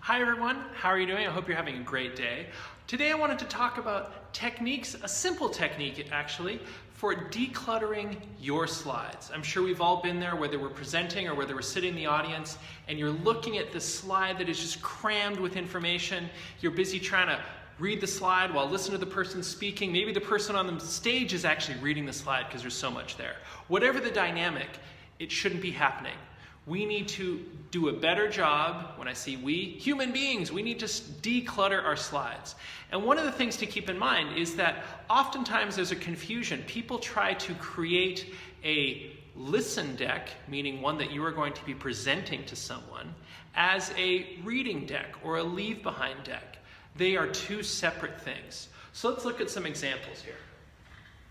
Hi everyone, how are you doing? I hope you're having a great day. Today I wanted to talk about techniques, a simple technique actually, for decluttering your slides. I'm sure we've all been there, whether we're presenting or whether we're sitting in the audience and you're looking at this slide that is just crammed with information. You're busy trying to read the slide while listening to the person speaking. Maybe the person on the stage is actually reading the slide because there's so much there. Whatever the dynamic, it shouldn't be happening. We need to do a better job. When I say we, human beings, we need to declutter our slides. And one of the things to keep in mind is that oftentimes there's a confusion. People try to create a listen deck, meaning one that you are going to be presenting to someone, as a reading deck or a leave behind deck. They are two separate things. So let's look at some examples here.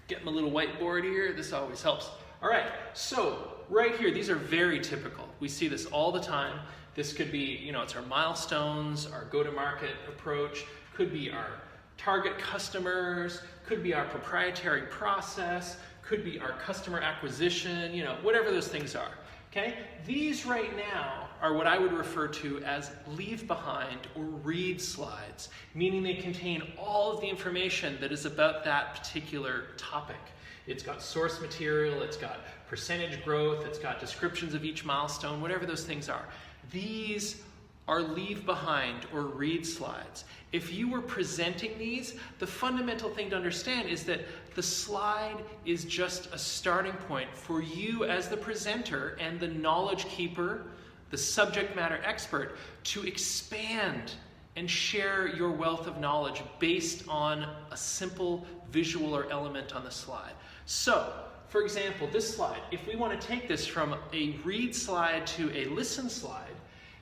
Get my little whiteboard here. This always helps. All right, so right here, these are very typical. We see this all the time. This could be, it's our milestones, our go-to-market approach, could be our target customers, could be our proprietary process, could be our customer acquisition, whatever those things are, okay? These right now are what I would refer to as leave behind or read slides, meaning they contain all of the information that is about that particular topic. It's got source material, it's got percentage growth, it's got descriptions of each milestone, whatever those things are. These are leave behind or read slides. If you were presenting these, the fundamental thing to understand is that the slide is just a starting point for you as the presenter and the knowledge keeper, the subject matter expert, to expand and share your wealth of knowledge based on a simple visual or element on the slide. So, for example, this slide, if we want to take this from a read slide to a listen slide,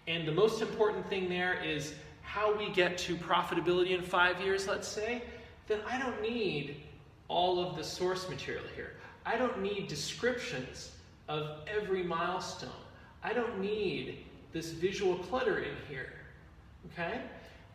and the most important thing there is how we get to profitability in 5 years, let's say, then I don't need all of the source material here. I don't need descriptions of every milestone. I don't need this visual clutter in here, okay?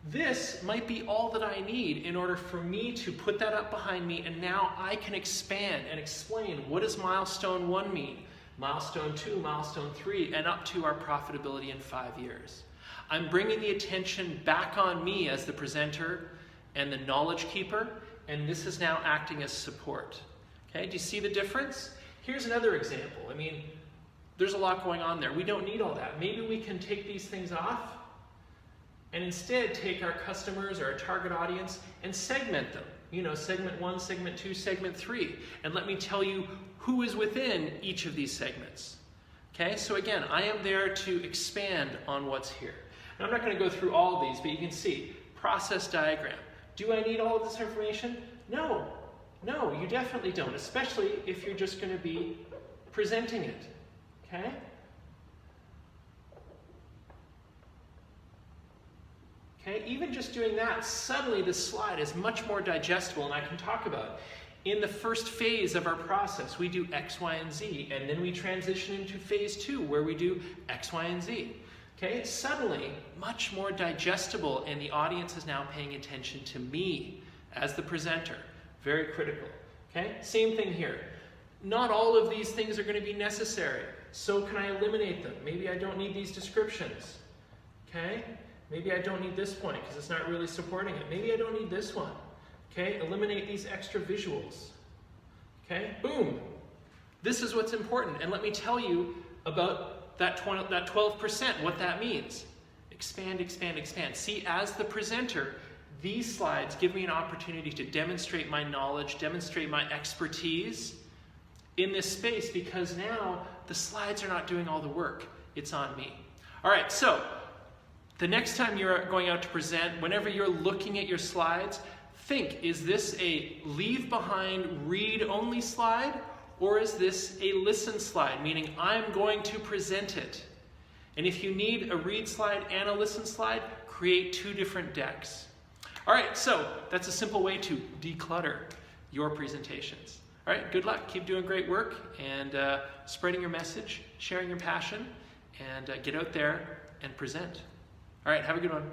This might be all that I need in order for me to put that up behind me, and now I can expand and explain what does milestone 1 mean, milestone 2, milestone 3, and up to our profitability in 5 years. I'm bringing the attention back on me as the presenter and the knowledge keeper, and this is now acting as support. Okay, do you see the difference? Here's another example. There's a lot going on there. We don't need all that. Maybe we can take these things off and instead take our customers or our target audience and segment them. Segment 1, segment 2, segment 3. And let me tell you who is within each of these segments. Okay, so again, I am there to expand on what's here. Now, I'm not going to go through all of these, but you can see process diagram. Do I need all of this information? No, you definitely don't, especially if you're just going to be presenting it. Okay? Okay, even just doing that, suddenly this slide is much more digestible, and I can talk about in the first phase of our process, we do X, Y, and Z, and then we transition into phase 2 where we do X, Y, and Z. Okay, suddenly much more digestible, and the audience is now paying attention to me as the presenter. Very critical. Okay, same thing here. Not all of these things are going to be necessary, so can I eliminate them? Maybe I don't need these descriptions. Okay? Maybe I don't need this point because it's not really supporting it. Maybe I don't need this one. Okay, eliminate these extra visuals. Okay, boom. This is what's important. And let me tell you about that 12%, what that means. Expand, expand, expand. See, as the presenter, these slides give me an opportunity to demonstrate my knowledge, demonstrate my expertise in this space, because now the slides are not doing all the work. It's on me. All right, so the next time you're going out to present, whenever you're looking at your slides, think, is this a leave behind, read only slide, or is this a listen slide, meaning I'm going to present it? And if you need a read slide and a listen slide, create 2 different decks. All right, so that's a simple way to declutter your presentations. All right, good luck. Keep doing great work and spreading your message, sharing your passion, and get out there and present. All right, have a good one.